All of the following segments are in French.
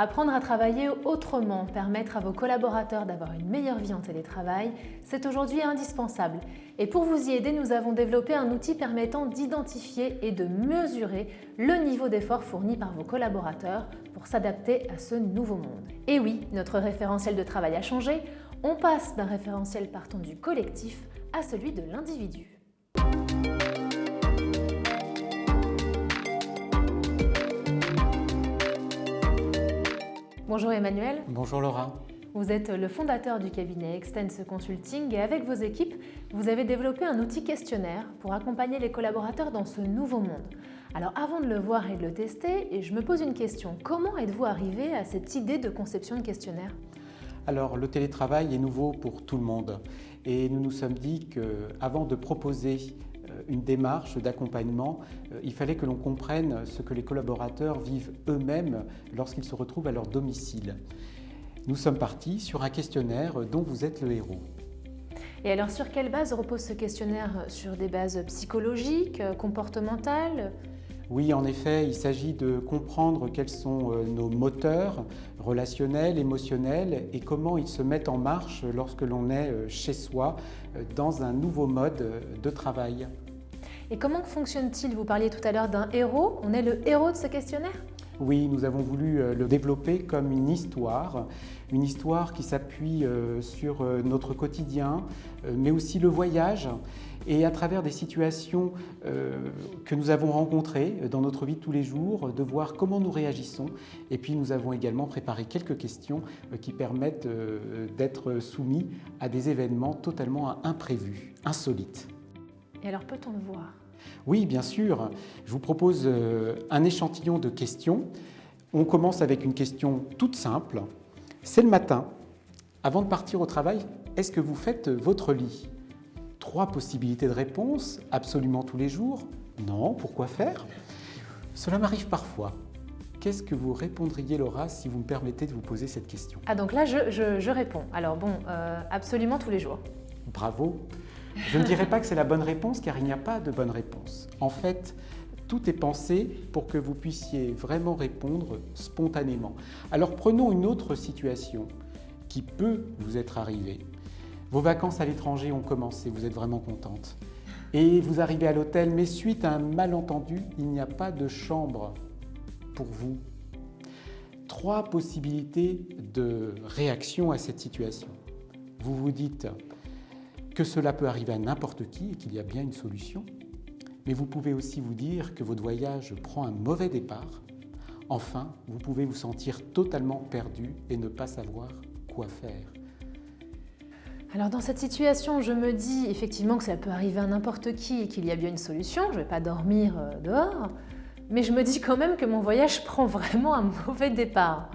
Apprendre à travailler autrement, permettre à vos collaborateurs d'avoir une meilleure vie en télétravail, c'est aujourd'hui indispensable. Et pour vous y aider, nous avons développé un outil permettant d'identifier et de mesurer le niveau d'effort fourni par vos collaborateurs pour s'adapter à ce nouveau monde. Et oui, notre référentiel de travail a changé. On passe d'un référentiel partant du collectif à celui de l'individu. Bonjour Emmanuel. Bonjour Laura. Vous êtes le fondateur du cabinet Extense Consulting et avec vos équipes, vous avez développé un outil questionnaire pour accompagner les collaborateurs dans ce nouveau monde. Alors avant de le voir et de le tester, je me pose une question. Comment êtes-vous arrivé à cette idée de conception de questionnaire ? Alors le télétravail est nouveau pour tout le monde et nous nous sommes dit qu'avant de proposer une démarche d'accompagnement, il fallait que l'on comprenne ce que les collaborateurs vivent eux-mêmes lorsqu'ils se retrouvent à leur domicile. Nous sommes partis sur un questionnaire dont vous êtes le héros. Et alors sur quelle base repose ce questionnaire ? Sur des bases psychologiques, comportementales ? Oui, en effet, il s'agit de comprendre quels sont nos moteurs relationnels, émotionnels et comment ils se mettent en marche lorsque l'on est chez soi dans un nouveau mode de travail. Et comment fonctionne-t-il ? Vous parliez tout à l'heure d'un héros. On est le héros de ce questionnaire ? Oui, nous avons voulu le développer comme une histoire qui s'appuie sur notre quotidien, mais aussi le voyage, et à travers des situations que nous avons rencontrées dans notre vie de tous les jours, de voir comment nous réagissons. Et puis nous avons également préparé quelques questions qui permettent d'être soumis à des événements totalement imprévus, insolites. Et alors peut-on le voir ? Oui, bien sûr. Je vous propose un échantillon de questions. On commence avec une question toute simple. C'est le matin. Avant de partir au travail, est-ce que vous faites votre lit ? 3 possibilités de réponse, absolument tous les jours. Non, pourquoi faire ? Cela m'arrive parfois. Qu'est-ce que vous répondriez, Laura, si vous me permettez de vous poser cette question ? Ah donc là, je réponds. Alors bon, absolument tous les jours. Bravo. Je ne dirais pas que c'est la bonne réponse, car il n'y a pas de bonne réponse. En fait, tout est pensé pour que vous puissiez vraiment répondre spontanément. Alors prenons une autre situation qui peut vous être arrivée. Vos vacances à l'étranger ont commencé, vous êtes vraiment contente. Et vous arrivez à l'hôtel, mais suite à un malentendu, il n'y a pas de chambre pour vous. 3 possibilités de réaction à cette situation. Vous vous dites que cela peut arriver à n'importe qui et qu'il y a bien une solution. Mais vous pouvez aussi vous dire que votre voyage prend un mauvais départ. Enfin, vous pouvez vous sentir totalement perdu et ne pas savoir quoi faire. Alors dans cette situation, je me dis effectivement que ça peut arriver à n'importe qui et qu'il y a bien une solution. Je ne vais pas dormir dehors, mais je me dis quand même que mon voyage prend vraiment un mauvais départ.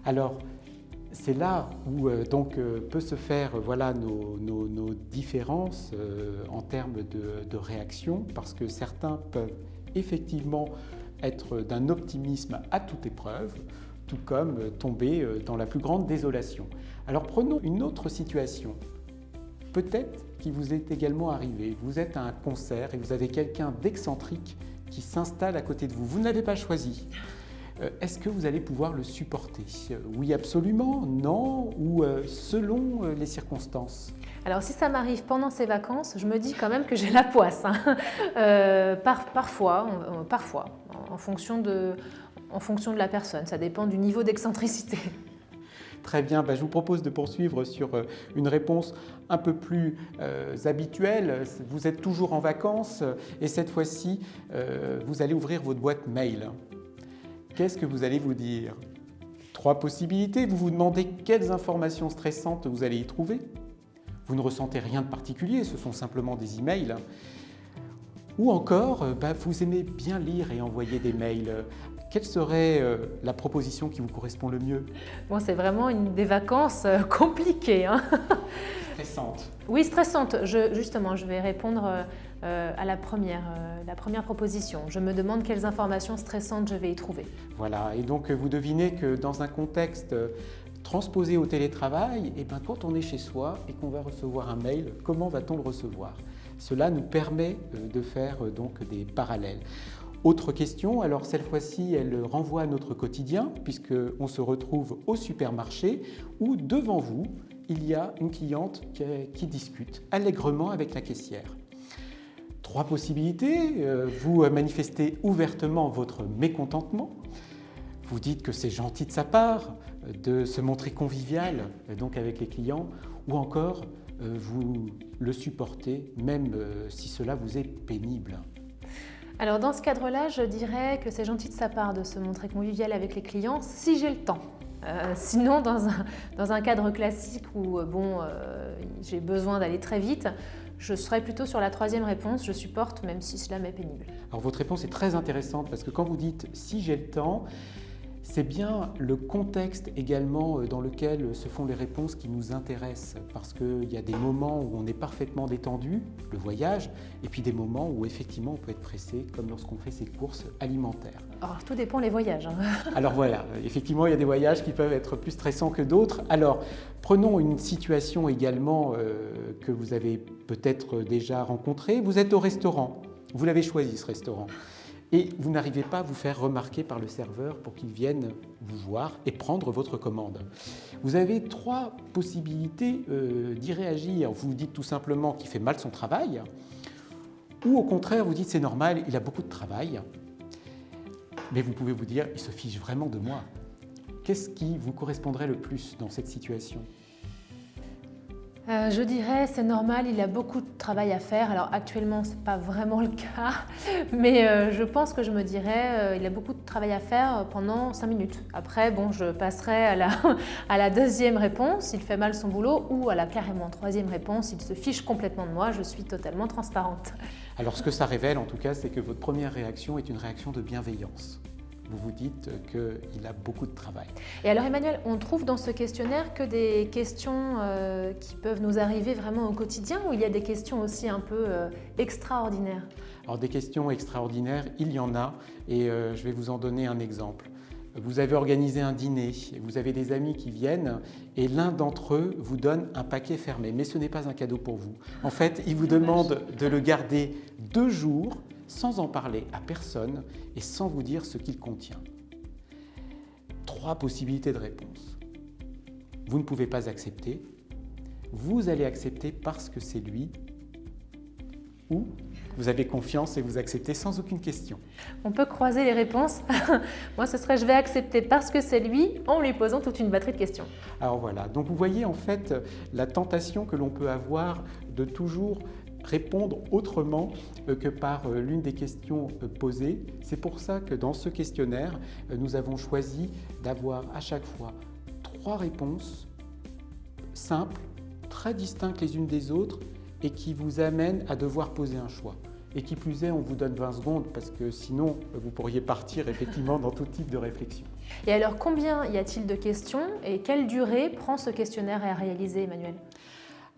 Alors, c'est là où peut se faire nos différences en termes de réaction, parce que certains peuvent effectivement être d'un optimisme à toute épreuve, tout comme tomber dans la plus grande désolation. Alors prenons une autre situation. Peut-être qu'il vous est également arrivé, vous êtes à un concert et vous avez quelqu'un d'excentrique qui s'installe à côté de vous. Vous ne l'avez pas choisi. Est-ce que vous allez pouvoir le supporter ? Oui, absolument, non, ou selon les circonstances ? Alors si ça m'arrive pendant ces vacances, je me dis quand même que j'ai la poisse. Parfois, en fonction de la personne, ça dépend du niveau d'excentricité. Très bien, je vous propose de poursuivre sur une réponse un peu plus habituelle. Vous êtes toujours en vacances et cette fois-ci, vous allez ouvrir votre boîte mail. Qu'est-ce que vous allez vous dire ? 3 possibilités. Vous vous demandez quelles informations stressantes vous allez y trouver. Vous ne ressentez rien de particulier, ce sont simplement des emails. Ou encore, vous aimez bien lire et envoyer des mails. Quelle serait la proposition qui vous correspond le mieux ? Bon, c'est vraiment des vacances compliquées. Stressante. Oui, stressante. Justement, je vais répondre à la première proposition. Je me demande quelles informations stressantes je vais y trouver. Voilà, et donc vous devinez que dans un contexte transposé au télétravail, quand on est chez soi et qu'on va recevoir un mail, comment va-t-on le recevoir ? Cela nous permet de faire donc des parallèles. Autre question, alors cette fois-ci, elle renvoie à notre quotidien, puisqu'on se retrouve au supermarché où devant vous, il y a une cliente qui discute allègrement avec la caissière. 3 possibilités, vous manifestez ouvertement votre mécontentement, vous dites que c'est gentil de sa part de se montrer convivial donc avec les clients, ou encore vous le supportez même si cela vous est pénible. Alors dans ce cadre-là, je dirais que c'est gentil de sa part de se montrer convivial avec les clients si j'ai le temps. Sinon, dans un cadre classique où j'ai besoin d'aller très vite, je serais plutôt sur la 3e réponse, je supporte même si cela m'est pénible. Alors votre réponse est très intéressante parce que quand vous dites « si j'ai le temps », c'est bien le contexte également dans lequel se font les réponses qui nous intéressent, parce qu'il y a des moments où on est parfaitement détendu, le voyage, et puis des moments où effectivement on peut être pressé, comme lorsqu'on fait ses courses alimentaires. Alors tout dépend les voyages. Alors voilà, effectivement il y a des voyages qui peuvent être plus stressants que d'autres. Alors prenons une situation également que vous avez peut-être déjà rencontrée. Vous êtes au restaurant, vous l'avez choisi ce restaurant. Et vous n'arrivez pas à vous faire remarquer par le serveur pour qu'il vienne vous voir et prendre votre commande. Vous avez 3 possibilités d'y réagir. Vous vous dites tout simplement qu'il fait mal son travail, ou au contraire vous dites c'est normal, il a beaucoup de travail. Mais vous pouvez vous dire il se fiche vraiment de moi. Qu'est-ce qui vous correspondrait le plus dans cette situation ? Je dirais c'est normal, il a beaucoup de travail à faire. Alors actuellement, ce n'est pas vraiment le cas, mais je pense que je me dirais il a beaucoup de travail à faire pendant 5 minutes. Après, je passerai à la 2e réponse, il fait mal son boulot, ou à la carrément 3e réponse, il se fiche complètement de moi, je suis totalement transparente. Alors ce que ça révèle en tout cas, c'est que votre première réaction est une réaction de bienveillance. Vous vous dites qu'il a beaucoup de travail. Et alors Emmanuel, on trouve dans ce questionnaire que des questions qui peuvent nous arriver vraiment au quotidien, ou il y a des questions aussi un peu extraordinaires ? Alors des questions extraordinaires, il y en a, et je vais vous en donner un exemple. Vous avez organisé un dîner, vous avez des amis qui viennent et l'un d'entre eux vous donne un paquet fermé, mais ce n'est pas un cadeau pour vous. En fait, il vous demande de le garder 2 jours sans en parler à personne et sans vous dire ce qu'il contient. 3 possibilités de réponse. Vous ne pouvez pas accepter, vous allez accepter parce que c'est lui, ou vous avez confiance et vous acceptez sans aucune question. On peut croiser les réponses. Moi, ce serait je vais accepter parce que c'est lui, en lui posant toute une batterie de questions. Alors voilà, donc vous voyez en fait la tentation que l'on peut avoir de toujours répondre autrement que par l'une des questions posées. C'est pour ça que dans ce questionnaire, nous avons choisi d'avoir à chaque fois 3 réponses simples, très distinctes les unes des autres et qui vous amènent à devoir poser un choix. Et qui plus est, on vous donne 20 secondes parce que sinon, vous pourriez partir effectivement dans tout type de réflexion. Et alors, combien y a-t-il de questions et quelle durée prend ce questionnaire à réaliser, Emmanuel ?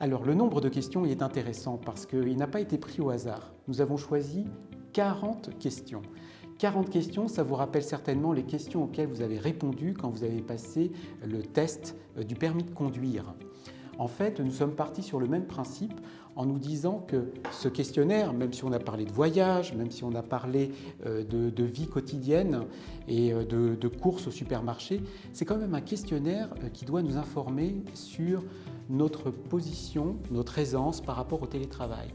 Alors, le nombre de questions est intéressant parce qu'il n'a pas été pris au hasard. Nous avons choisi 40 questions. 40 questions, ça vous rappelle certainement les questions auxquelles vous avez répondu quand vous avez passé le test du permis de conduire. En fait, nous sommes partis sur le même principe en nous disant que ce questionnaire, même si on a parlé de voyage, même si on a parlé de vie quotidienne et de courses au supermarché, c'est quand même un questionnaire qui doit nous informer sur notre position, notre aisance par rapport au télétravail.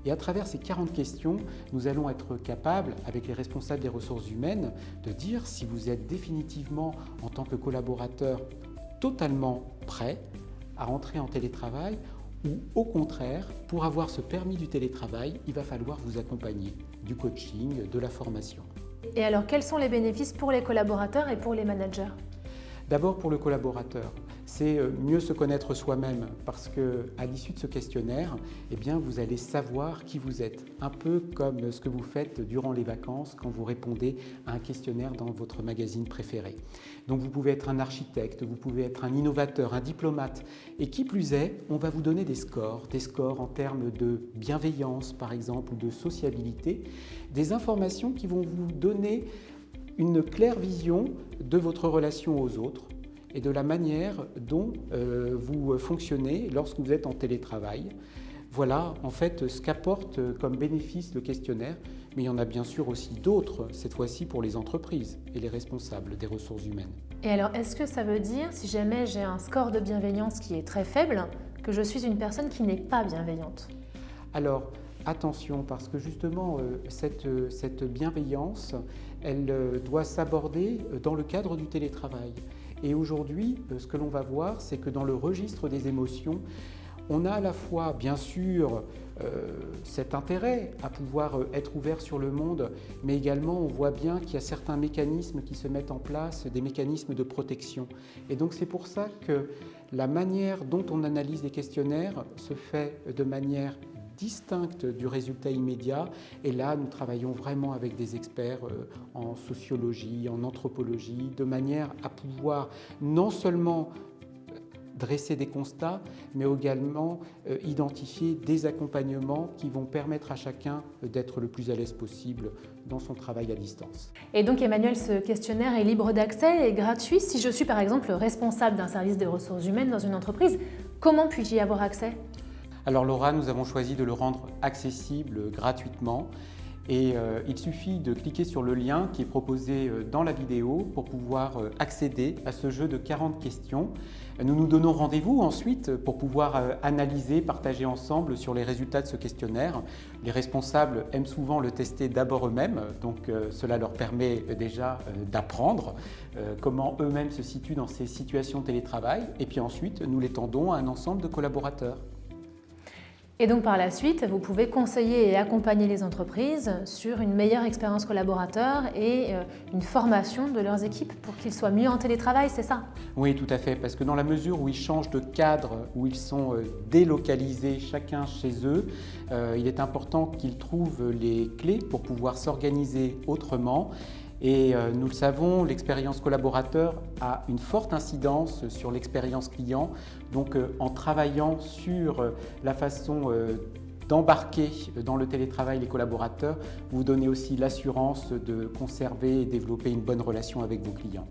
Et à travers ces 40 questions, nous allons être capables, avec les responsables des ressources humaines, de dire si vous êtes définitivement, en tant que collaborateur, totalement prêt à rentrer en télétravail ou au contraire, pour avoir ce permis du télétravail, il va falloir vous accompagner du coaching, de la formation. Et alors, quels sont les bénéfices pour les collaborateurs et pour les managers ? D'abord pour le collaborateur, c'est mieux se connaître soi-même parce qu'à l'issue de ce questionnaire, eh bien, vous allez savoir qui vous êtes. Un peu comme ce que vous faites durant les vacances quand vous répondez à un questionnaire dans votre magazine préféré. Donc vous pouvez être un architecte, vous pouvez être un innovateur, un diplomate. Et qui plus est, on va vous donner des scores en termes de bienveillance par exemple ou de sociabilité, des informations qui vont vous donner une claire vision de votre relation aux autres et de la manière dont vous fonctionnez lorsque vous êtes en télétravail. Voilà en fait ce qu'apporte comme bénéfice le questionnaire, mais il y en a bien sûr aussi d'autres, cette fois-ci pour les entreprises et les responsables des ressources humaines. Et alors, est-ce que ça veut dire, si jamais j'ai un score de bienveillance qui est très faible, que je suis une personne qui n'est pas bienveillante? Alors, attention, parce que justement, cette bienveillance, elle doit s'aborder dans le cadre du télétravail. Et aujourd'hui, ce que l'on va voir, c'est que dans le registre des émotions, on a à la fois, bien sûr, cet intérêt à pouvoir être ouvert sur le monde, mais également on voit bien qu'il y a certains mécanismes qui se mettent en place, des mécanismes de protection. Et donc c'est pour ça que la manière dont on analyse les questionnaires se fait de manière distincte du résultat immédiat. Et là, nous travaillons vraiment avec des experts en sociologie, en anthropologie, de manière à pouvoir non seulement dresser des constats, mais également identifier des accompagnements qui vont permettre à chacun d'être le plus à l'aise possible dans son travail à distance. Et donc Emmanuel, ce questionnaire est libre d'accès et gratuit. Si je suis par exemple responsable d'un service des ressources humaines dans une entreprise, comment puis-je y avoir accès? Alors Laura, nous avons choisi de le rendre accessible gratuitement. Et il suffit de cliquer sur le lien qui est proposé dans la vidéo pour pouvoir accéder à ce jeu de 40 questions. Nous nous donnons rendez-vous ensuite pour pouvoir analyser, partager ensemble sur les résultats de ce questionnaire. Les responsables aiment souvent le tester d'abord eux-mêmes, donc cela leur permet déjà d'apprendre comment eux-mêmes se situent dans ces situations de télétravail. Et puis ensuite, nous l'étendons à un ensemble de collaborateurs. Et donc par la suite, vous pouvez conseiller et accompagner les entreprises sur une meilleure expérience collaborateur et une formation de leurs équipes pour qu'ils soient mieux en télétravail, c'est ça? Oui, tout à fait, parce que dans la mesure où ils changent de cadre, où ils sont délocalisés chacun chez eux, il est important qu'ils trouvent les clés pour pouvoir s'organiser autrement. Et nous le savons, l'expérience collaborateur a une forte incidence sur l'expérience client. Donc en travaillant sur la façon d'embarquer dans le télétravail les collaborateurs, vous donnez aussi l'assurance de conserver et développer une bonne relation avec vos clients.